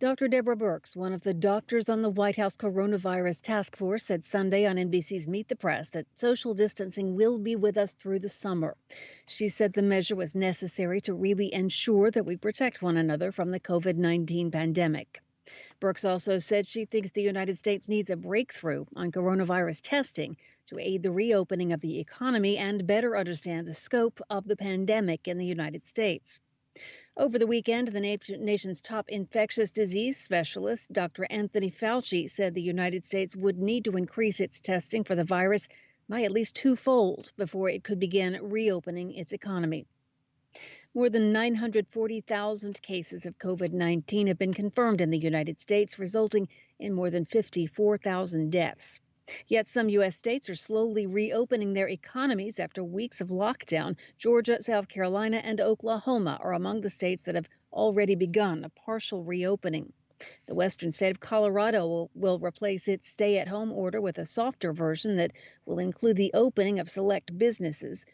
Dr. Deborah Birx, one of the doctors on the White House coronavirus task force, said Sunday on NBC's Meet the Press that social distancing will be with us through the summer. She said the measure was necessary to really ensure that we protect one another from the COVID-19 pandemic. Birx also said she thinks the United States needs a breakthrough on coronavirus testing to aid the reopening of the economy and better understand the scope of the pandemic in the United States. Over the weekend, the nation's top infectious disease specialist, Dr. Anthony Fauci, said the United States would need to increase its testing for the virus by at least twofold before it could begin reopening its economy. More than 940,000 cases of COVID-19 have been confirmed in the United States, resulting in more than 54,000 deaths. Yet some U.S. states are slowly reopening their economies after weeks of lockdown. Georgia, South Carolina, and Oklahoma are among the states that have already begun a partial reopening. The western state of Colorado will replace its stay-at-home order with a softer version that will include the opening of select businesses.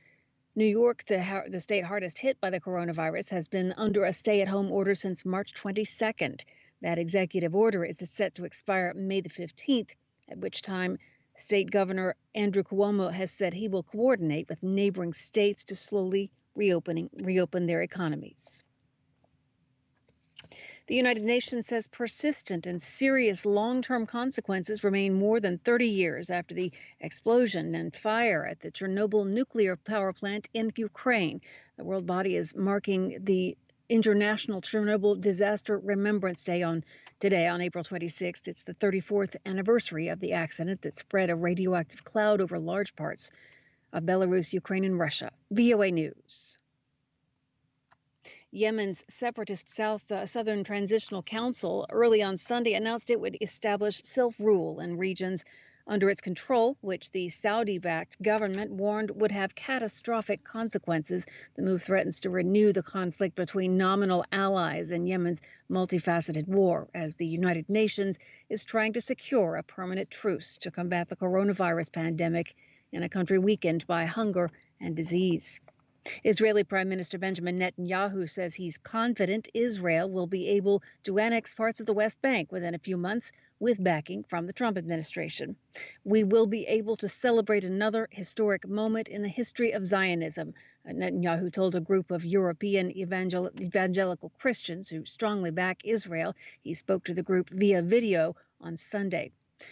New York, the state hardest hit by the coronavirus, has been under a stay-at-home order since March 22nd. That executive order is set to expire May the 15th, at which time State Governor Andrew Cuomo has said he will coordinate with neighboring states to slowly reopen their economies. The United Nations says persistent and serious long-term consequences remain more than 30 years after the explosion and fire at the Chernobyl nuclear power plant in Ukraine. The world body is marking the International Chernobyl Disaster Remembrance Day today on April 26th. It's the 34th anniversary of the accident that spread a radioactive cloud over large parts of Belarus, Ukraine, and Russia. VOA News. Yemen's separatist Southern Transitional Council early on Sunday announced it would establish self-rule in regions under its control, which the Saudi-backed government warned would have catastrophic consequences. The move threatens to renew the conflict between nominal allies in Yemen's multifaceted war, as the United Nations is trying to secure a permanent truce to combat the coronavirus pandemic in a country weakened by hunger and disease. Israeli Prime Minister Benjamin Netanyahu says he's confident Israel will be able to annex parts of the West Bank within a few months with backing from the Trump administration. We will be able to celebrate another historic moment in the history of Zionism, Netanyahu told a group of European evangelical Christians who strongly back Israel. He spoke to the group via video on Sunday.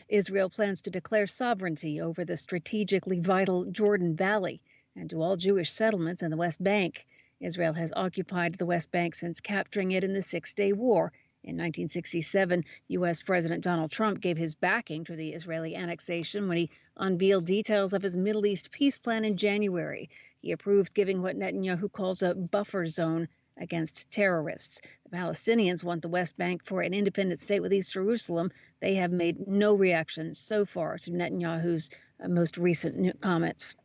Israel plans to declare sovereignty over the strategically vital Jordan Valley and to all Jewish settlements in the West Bank. Israel has occupied the West Bank since capturing it in the Six-Day War. In 1967, U.S. President Donald Trump gave his backing to the Israeli annexation when he unveiled details of his Middle East peace plan in January. He approved giving what Netanyahu calls a buffer zone against terrorists. The Palestinians want the West Bank for an independent state with East Jerusalem. They have made no reaction so far to Netanyahu's most recent comments.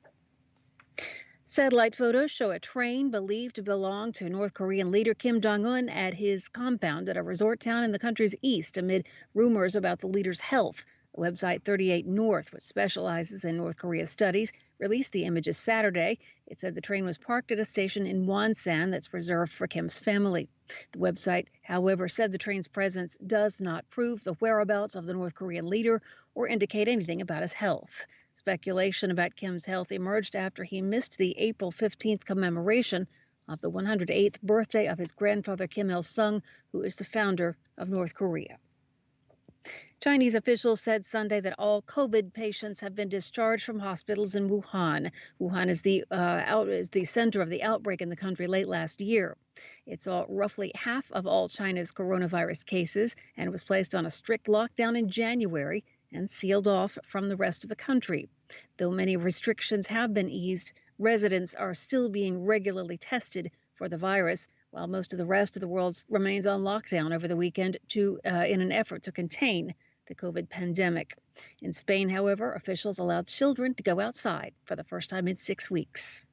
Satellite photos show a train believed to belong to North Korean leader Kim Jong-un at his compound at a resort town in the country's east amid rumors about the leader's health. The website 38 North, which specializes in North Korea studies, released the images Saturday. It said the train was parked at a station in Wonsan that's reserved for Kim's family. The website, however, said the train's presence does not prove the whereabouts of the North Korean leader or indicate anything about his health. Speculation about Kim's health emerged after he missed the April 15th commemoration of the 108th birthday of his grandfather Kim Il-sung, who is the founder of North Korea. Chinese officials said Sunday that all COVID patients have been discharged from hospitals in Wuhan. Wuhan is the center of the outbreak in the country late last year. It saw roughly half of all China's coronavirus cases and was placed on a strict lockdown in January and sealed off from the rest of the country. Though many restrictions have been eased, residents are still being regularly tested for the virus, while most of the rest of the world remains on lockdown over the weekend in an effort to contain the COVID pandemic. In Spain, however, officials allowed children to go outside for the first time in 6 weeks.